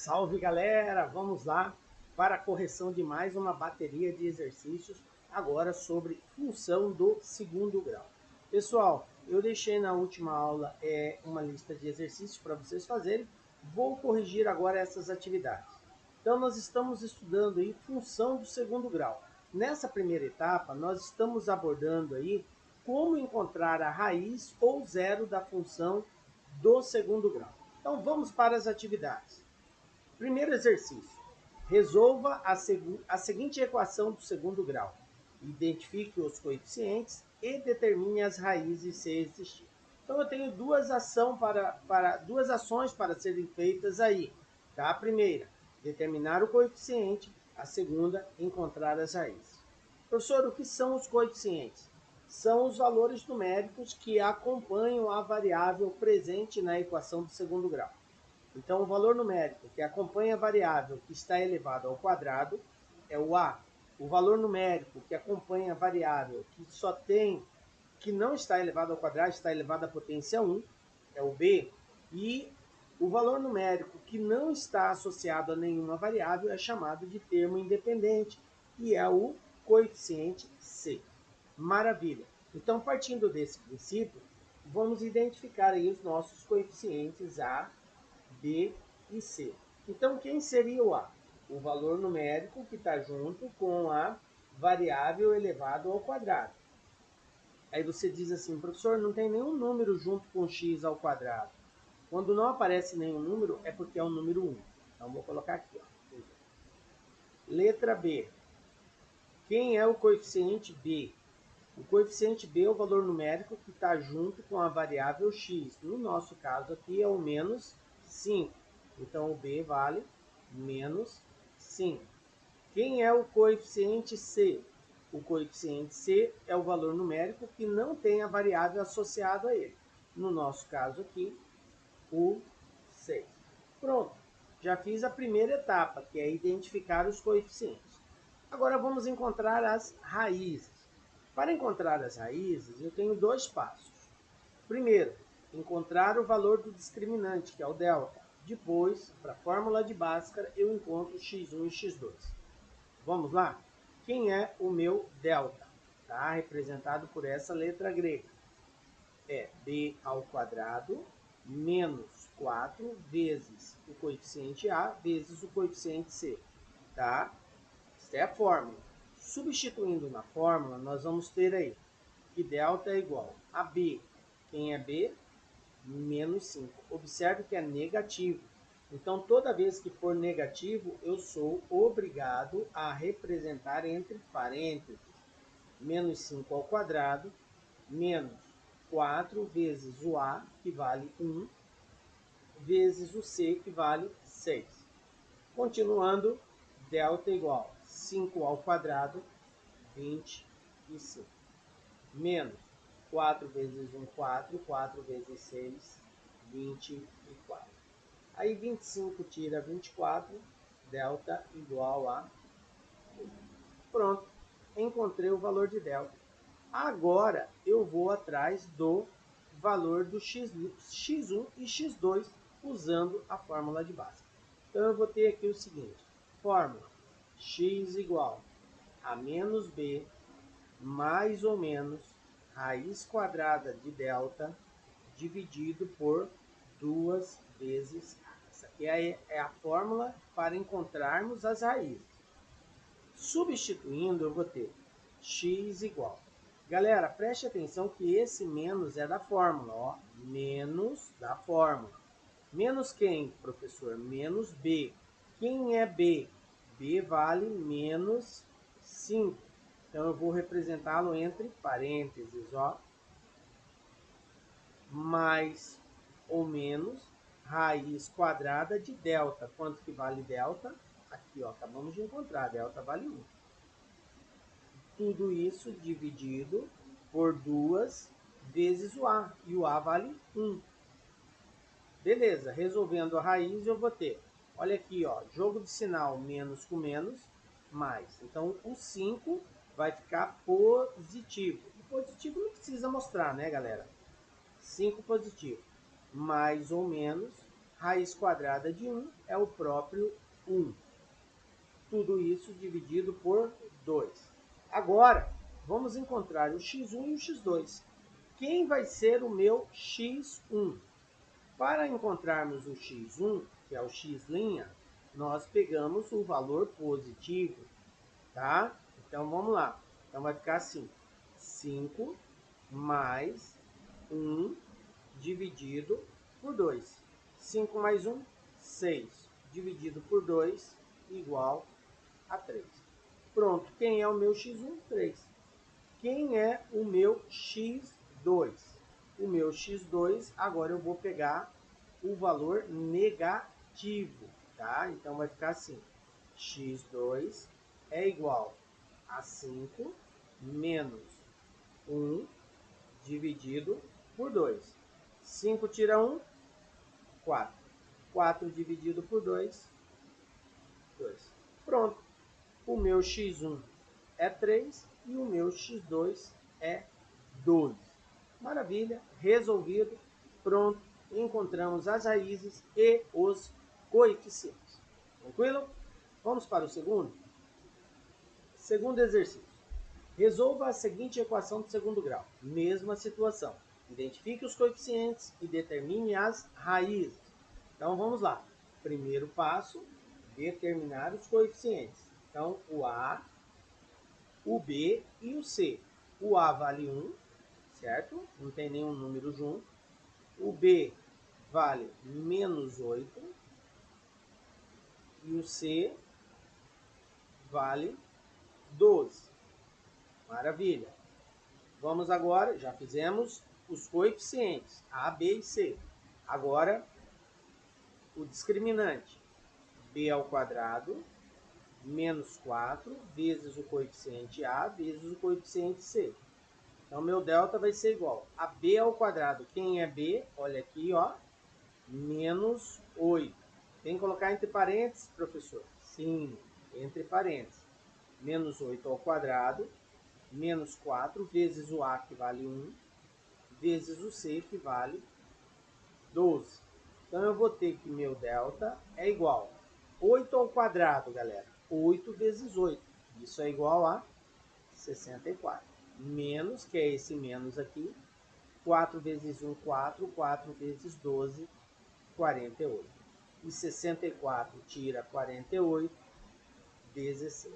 Salve galera, vamos lá para a correção de mais uma bateria de exercícios, agora sobre função do segundo grau. Pessoal, eu deixei na última aula uma lista de exercícios para vocês fazerem, vou corrigir agora essas atividades. Então nós estamos estudando aí função do segundo grau. Nessa primeira etapa nós estamos abordando aí como encontrar a raiz ou zero da função do segundo grau. Então vamos para as atividades. Primeiro exercício. Resolva a seguinte equação do segundo grau. Identifique os coeficientes e determine as raízes se existir. Então eu tenho duas ações para serem feitas aí. Tá? A primeira, determinar o coeficiente. A segunda, encontrar as raízes. Professor, o que são os coeficientes? São os valores numéricos que acompanham a variável presente na equação do segundo grau. Então, o valor numérico que acompanha a variável que está elevado ao quadrado é o A. O valor numérico que acompanha a variável que não está elevado ao quadrado, está elevado à potência 1, é o B. E o valor numérico que não está associado a nenhuma variável é chamado de termo independente, e é o coeficiente C. Maravilha! Então, partindo desse princípio, vamos identificar aí os nossos coeficientes A, B e C. Então, quem seria o A? O valor numérico que está junto com a variável elevado ao quadrado. Aí você diz assim, professor, não tem nenhum número junto com x ao quadrado. Quando não aparece nenhum número, é porque é o número 1. Então, vou colocar aqui. Ó. Letra B. Quem é o coeficiente B? O coeficiente B é o valor numérico que está junto com a variável x. No nosso caso aqui é o menos 5. Então, o B vale menos 5. Quem é o coeficiente C? O coeficiente C é o valor numérico que não tem a variável associada a ele. No nosso caso aqui, o 6. Pronto, já fiz a primeira etapa, que é identificar os coeficientes. Agora vamos encontrar as raízes. Para encontrar as raízes, eu tenho dois passos. Primeiro, encontrar o valor do discriminante, que é o delta. Depois, para a fórmula de Bhaskara, eu encontro x1 e x2. Vamos lá? Quem é o meu delta? Tá? Representado por essa letra grega. É b ao quadrado menos 4 vezes o coeficiente A vezes o coeficiente C. Tá? Esta é a fórmula. Substituindo na fórmula, nós vamos ter aí que delta é igual a B. Quem é B? Menos 5. Observe que é negativo. Então, toda vez que for negativo, eu sou obrigado a representar entre parênteses. Menos 5 ao quadrado, menos 4 vezes o A, que vale 1, vezes o C, que vale 6. Continuando, delta igual a 5 ao quadrado, 25. Menos 4 vezes 1, 4. 4 vezes 6, 24. Aí 25 tira 24, delta igual a 1. Pronto, encontrei o valor de delta. Agora eu vou atrás do valor do x1 e x2 usando a fórmula de Bhaskara. Então eu vou ter aqui o seguinte, fórmula x igual a menos b mais ou menos raiz quadrada de delta dividido por 2 vezes a. Essa aqui é a fórmula para encontrarmos as raízes. Substituindo, eu vou ter x igual. Galera, preste atenção que esse menos é da fórmula, ó. Menos da fórmula. Menos quem, professor? Menos b. Quem é b? B vale menos 5. Então, eu vou representá-lo entre parênteses, ó. Mais ou menos raiz quadrada de delta. Quanto que vale delta? Aqui, ó, acabamos de encontrar. Delta vale 1. Tudo isso dividido por 2 vezes o A. E o A vale 1. Beleza, resolvendo a raiz eu vou ter, olha aqui, ó, jogo de sinal menos com menos, mais. Então, o 5 vai ficar positivo. O positivo não precisa mostrar, né, galera? 5 positivo. Mais ou menos raiz quadrada de 1 é o próprio 1. Tudo isso dividido por 2. Agora, vamos encontrar o x1 e o x2. Quem vai ser o meu x1? Para encontrarmos o x1, que é o x', nós pegamos o valor positivo, tá? Então, vamos lá. Então, vai ficar assim, 5 mais 1 dividido por 2. 5 mais 1, 6. Dividido por 2, igual a 3. Pronto. Quem é o meu x1? 3. Quem é o meu x2? O meu x2, agora eu vou pegar o valor negativo, tá? Então, vai ficar assim, x2 é igual a 5 menos 1 dividido por 2. 5 tira 1, 4. 4 dividido por 2, 2. Pronto. O meu x1 é 3 e o meu x2 é 2. Maravilha, resolvido, pronto. Encontramos as raízes e os coeficientes. Tranquilo? Vamos para o segundo? Segundo exercício. Resolva a seguinte equação de segundo grau. Mesma situação. Identifique os coeficientes e determine as raízes. Então, vamos lá. Primeiro passo, determinar os coeficientes. Então, o A, o B e o C. O A vale 1, certo? Não tem nenhum número junto. O B vale menos 8. E o C vale 12. Maravilha. Vamos agora, já fizemos os coeficientes, A, B e C. Agora, o discriminante, b ao quadrado menos 4 vezes o coeficiente A vezes o coeficiente C. Então, meu delta vai ser igual a b ao quadrado. Quem é b? Olha aqui, ó, menos 8. Tem que colocar entre parênteses, professor? Sim, entre parênteses. Menos 8 ao quadrado, menos 4 vezes o A, que vale 1, vezes o C, que vale 12. Então, eu vou ter que meu delta é igual a 8 ao quadrado, galera. 8 vezes 8. Isso é igual a 64. Menos, que é esse menos aqui, 4 vezes 1, 4. 4 vezes 12, 48. E 64 tira 48, 16.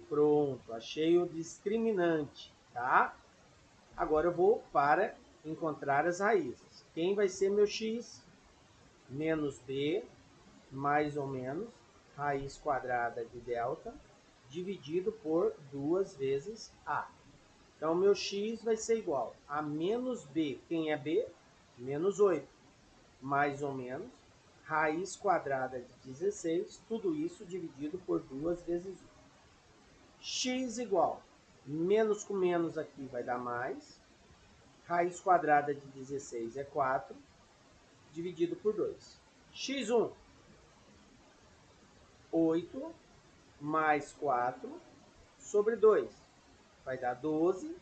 Pronto, achei o discriminante, tá? Agora eu vou para encontrar as raízes. Quem vai ser meu x? Menos b, mais ou menos, raiz quadrada de delta, dividido por 2 vezes a. Então, meu x vai ser igual a menos b. Quem é b? Menos 8. Mais ou menos, raiz quadrada de 16, tudo isso dividido por 2 vezes 1. X igual, menos com menos aqui vai dar mais, raiz quadrada de 16 é 4, dividido por 2. X1, 8 mais 4 sobre 2. Vai dar 12,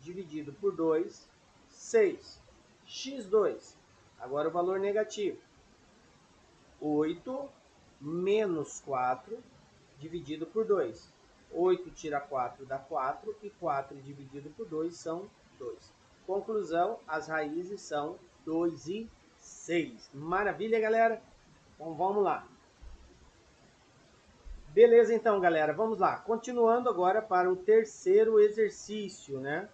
dividido por 2, 6. X2, agora o valor negativo. 8 menos 4, dividido por 2. 8 tira 4 dá 4, e 4 dividido por 2 são 2. Conclusão, as raízes são 2 e 6. Maravilha, galera? Então, vamos lá. Beleza, então, galera, vamos lá. Continuando agora para o terceiro exercício, né?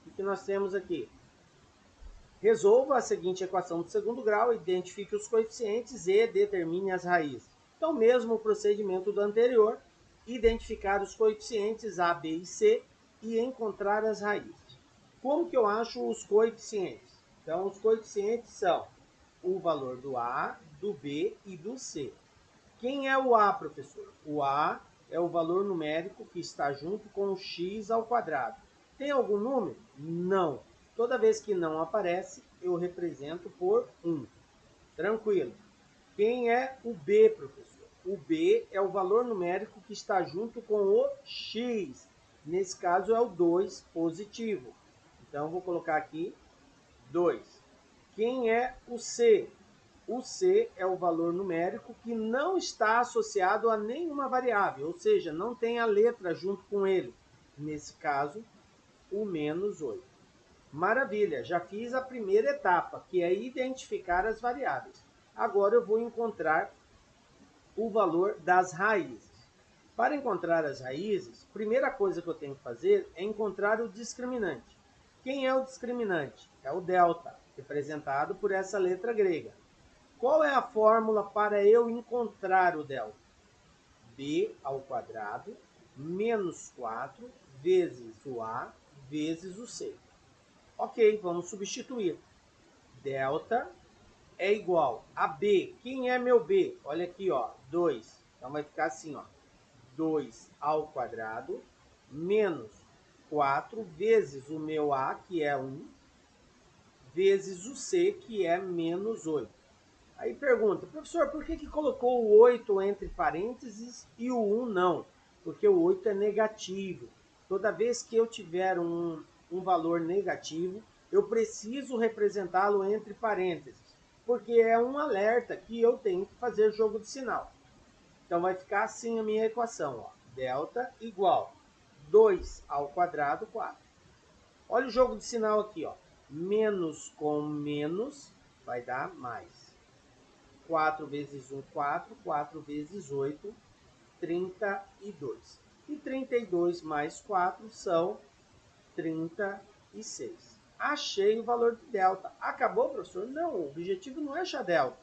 O que nós temos aqui? Resolva a seguinte equação de segundo grau, identifique os coeficientes e determine as raízes. Então, mesmo o procedimento do anterior, identificar os coeficientes A, B e C e encontrar as raízes. Como que eu acho os coeficientes? Então, os coeficientes são o valor do A, do B e do C. Quem é o A, professor? O A é o valor numérico que está junto com o x ao quadrado. Tem algum número? Não. Toda vez que não aparece, eu represento por 1. Tranquilo. Quem é o B, professor? O B é o valor numérico que está junto com o x. Nesse caso é o 2 positivo. Então, vou colocar aqui 2. Quem é o C? O C é o valor numérico que não está associado a nenhuma variável, ou seja, não tem a letra junto com ele. Nesse caso, o menos 8. Maravilha, já fiz a primeira etapa, que é identificar as variáveis. Agora eu vou encontrar o valor das raízes. Para encontrar as raízes, a primeira coisa que eu tenho que fazer é encontrar o discriminante. Quem é o discriminante? É o delta, representado por essa letra grega. Qual é a fórmula para eu encontrar o delta? B ao quadrado menos 4 vezes o A vezes o C. Ok, vamos substituir. Delta é igual a B. Quem é meu B? Olha aqui, ó, 2. Então vai ficar assim, ó, 2 ao quadrado menos 4 vezes o meu A, que é 1, vezes o C, que é menos 8. Aí pergunta, professor, por que colocou o 8 entre parênteses e o 1 não? Porque o 8 é negativo. Toda vez que eu tiver um valor negativo, eu preciso representá-lo entre parênteses, porque é um alerta que eu tenho que fazer jogo de sinal. Então vai ficar assim a minha equação, ó. Delta igual 2 ao quadrado, 4. Olha o jogo de sinal aqui, ó. Menos com menos vai dar mais. 4 vezes 1, 4. 4 vezes 8, 32. E 32 mais 4 são 36. Achei o valor de delta. Acabou, professor? Não, o objetivo não é achar delta.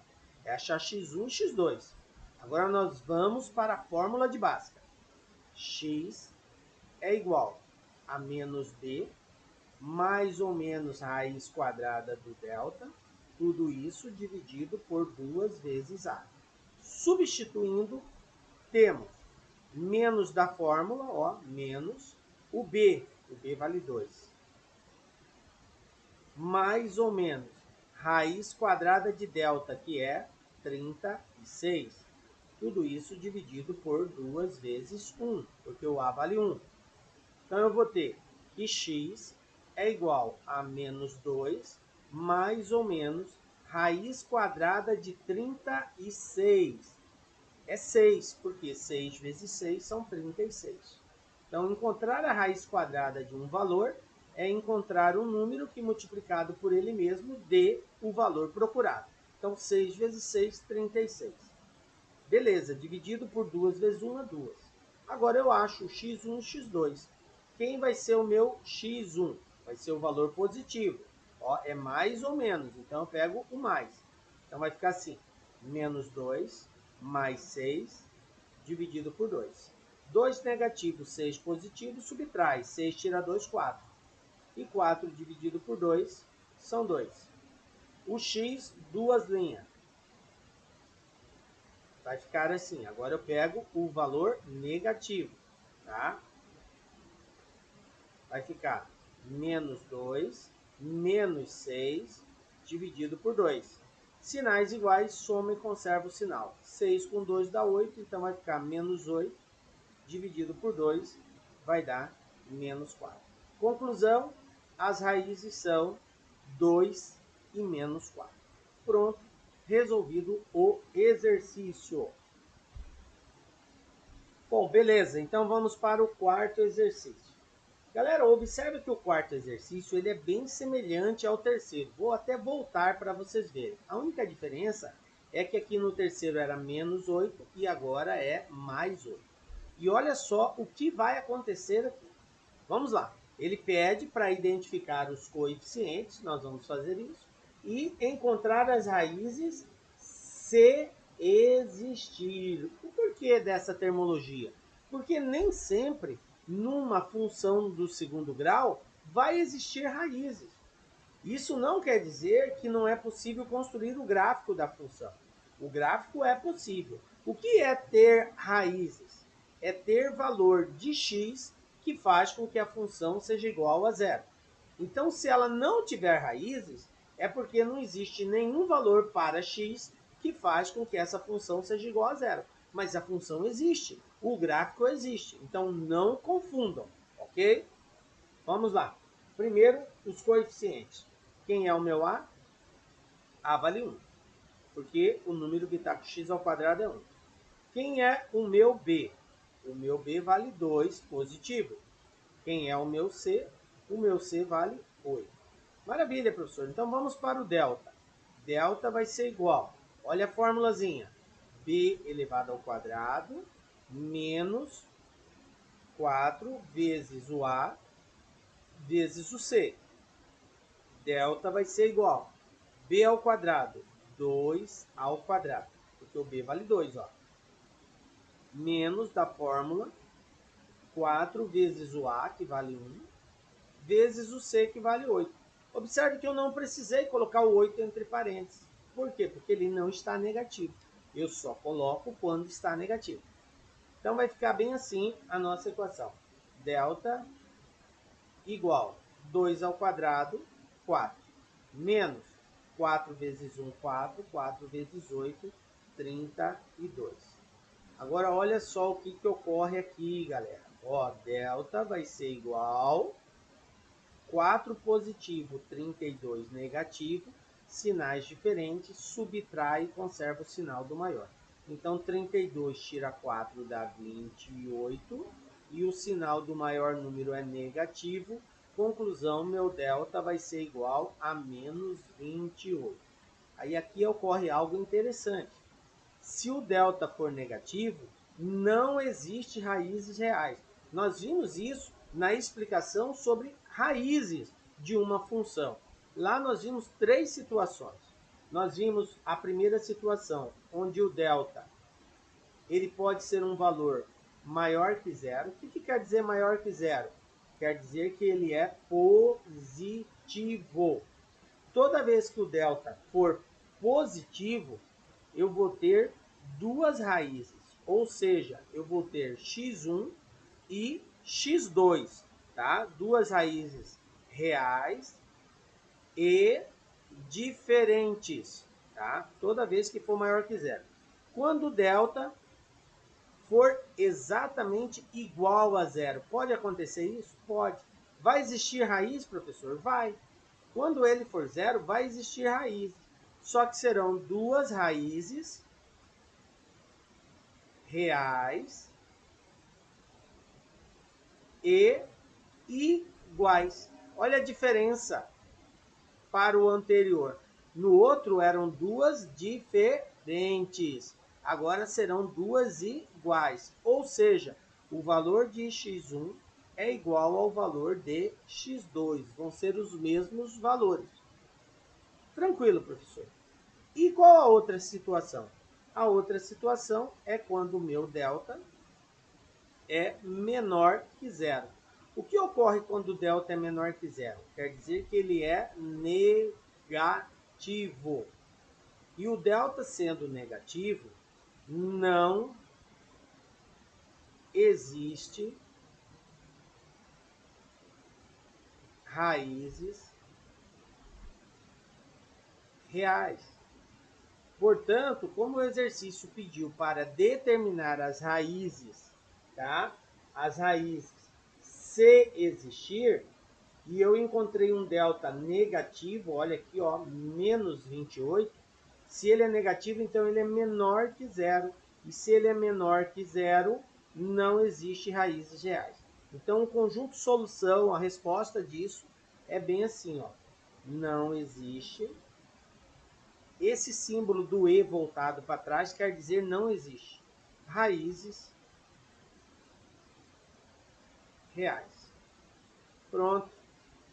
É achar x1 e x2. Agora nós vamos para a fórmula de Bhaskara. X é igual a menos b mais ou menos raiz quadrada do delta, tudo isso dividido por 2 vezes a. Substituindo, temos menos da fórmula, ó, menos o b vale 2, mais ou menos raiz quadrada de delta, que é 36. Tudo isso dividido por 2 vezes 1, porque o a vale 1. Então eu vou ter que x é igual a menos 2 mais ou menos raiz quadrada de 36. É 6, porque 6 vezes 6 são 36. Então, encontrar a raiz quadrada de um valor é encontrar um número que, multiplicado por ele mesmo, dê o valor procurado. Então, 6 vezes 6, 36. Beleza, dividido por 2 vezes 1 é 2. Agora eu acho o x1 e x2. Quem vai ser o meu x1? Vai ser o valor positivo. Ó, é mais ou menos, então eu pego o mais. Então vai ficar assim, menos 2 mais 6 dividido por 2. 2 negativo, 6 positivo, subtrai. 6 tira 2, 4. E 4 dividido por 2 são 2. O x, duas linhas. Vai ficar assim. Agora eu pego o valor negativo, tá? Vai ficar menos 2, menos 6, dividido por 2. Sinais iguais, soma e conserva o sinal. 6 com 2 dá 8, então vai ficar menos 8, dividido por 2, vai dar menos 4. Conclusão, as raízes são 2 e menos 4. Pronto, resolvido o exercício. Bom, beleza, então vamos para o quarto exercício. Galera, observe que o quarto exercício ele é bem semelhante ao terceiro. Vou até voltar para vocês verem. A única diferença é que aqui no terceiro era menos 8 e agora é mais 8. E olha só o que vai acontecer aqui. Vamos lá. Ele pede para identificar os coeficientes, nós vamos fazer isso, e encontrar as raízes se existir. O porquê dessa termologia? Porque nem sempre numa função do segundo grau vai existir raízes. Isso não quer dizer que não é possível construir o gráfico da função. O gráfico é possível. O que é ter raízes? É ter valor de x que faz com que a função seja igual a zero. Então, se ela não tiver raízes, é porque não existe nenhum valor para x que faz com que essa função seja igual a zero. Mas a função existe, o gráfico existe. Então, não confundam, ok? Vamos lá. Primeiro, os coeficientes. Quem é o meu A? A vale 1. porque o número que está com x ao quadrado é 1. Quem é o meu b? O meu b vale 2 positivo. Quem é o meu c? O meu c vale 8. Maravilha, professor. Então vamos para o delta. Delta vai ser igual, olha a formulazinha, b elevado ao quadrado menos 4 vezes o a vezes o c. Delta vai ser igual, b ao quadrado, 2 ao quadrado, porque o b vale 2, ó. Menos da fórmula 4 vezes o a, que vale 1, vezes o c, que vale 8. Observe que eu não precisei colocar o 8 entre parênteses. Por quê? Porque ele não está negativo. Eu só coloco quando está negativo. Então vai ficar bem assim a nossa equação. Delta igual 2 ao quadrado, 4. Menos 4 vezes 1, 4. 4 vezes 8, 32. Agora olha só o que ocorre aqui, galera. Ó, delta vai ser igual 4 positivo, 32 negativo, sinais diferentes, subtrai e conserva o sinal do maior. Então, 32 tira 4 dá 28, e o sinal do maior número é negativo. Conclusão, meu delta vai ser igual a menos 28. Aí aqui ocorre algo interessante. Se o delta for negativo, não existe raízes reais. Nós vimos isso na explicação sobre raízes de uma função. Lá nós vimos 3 situações. Nós vimos a primeira situação, onde o delta ele pode ser um valor maior que zero. O que quer dizer maior que zero? Quer dizer que ele é positivo. Toda vez que o delta for positivo, eu vou ter duas raízes, ou seja, eu vou ter x1 e x2, tá? Duas raízes reais e diferentes, tá? Toda vez que for maior que zero. Quando o delta for exatamente igual a zero, pode acontecer isso? Pode. Vai existir raiz, professor? Vai. Quando ele for zero, vai existir raízes. Só que serão duas raízes reais e iguais. Olha a diferença para o anterior. No outro eram duas diferentes. Agora serão duas iguais. Ou seja, o valor de x1 é igual ao valor de x2. Vão ser os mesmos valores. Tranquilo, professor. E qual a outra situação? A outra situação é quando o meu delta é menor que zero. O que ocorre quando o delta é menor que zero? Quer dizer que ele é negativo. E o delta sendo negativo, não existe raízes reais. Portanto, como o exercício pediu para determinar as raízes, tá? As raízes se existir, e eu encontrei um delta negativo, olha aqui, ó, menos 28. Se ele é negativo, então ele é menor que zero. E se ele é menor que zero, não existe raízes reais. Então, o conjunto solução, a resposta disso é bem assim, ó. Não existe. Esse símbolo do E voltado para trás quer dizer não existe raízes reais. Pronto,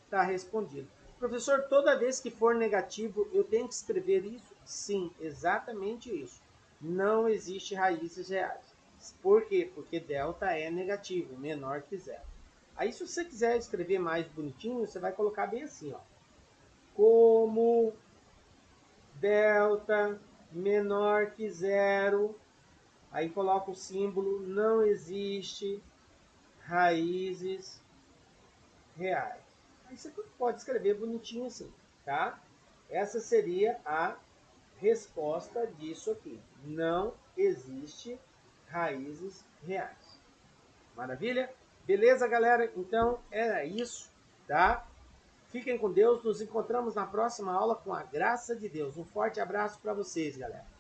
está respondido. Professor, toda vez que for negativo, eu tenho que escrever isso? Sim, exatamente isso. Não existe raízes reais. Por quê? Porque delta é negativo, menor que zero. Aí, se você quiser escrever mais bonitinho, você vai colocar bem assim, ó. Como delta menor que zero, aí coloca o símbolo, não existe raízes reais. Aí você pode escrever bonitinho assim, tá? Essa seria a resposta disso aqui. Não existe raízes reais. Maravilha? Beleza, galera? Então, era isso, tá? Fiquem com Deus, nos encontramos na próxima aula com a graça de Deus. Um forte abraço para vocês, galera.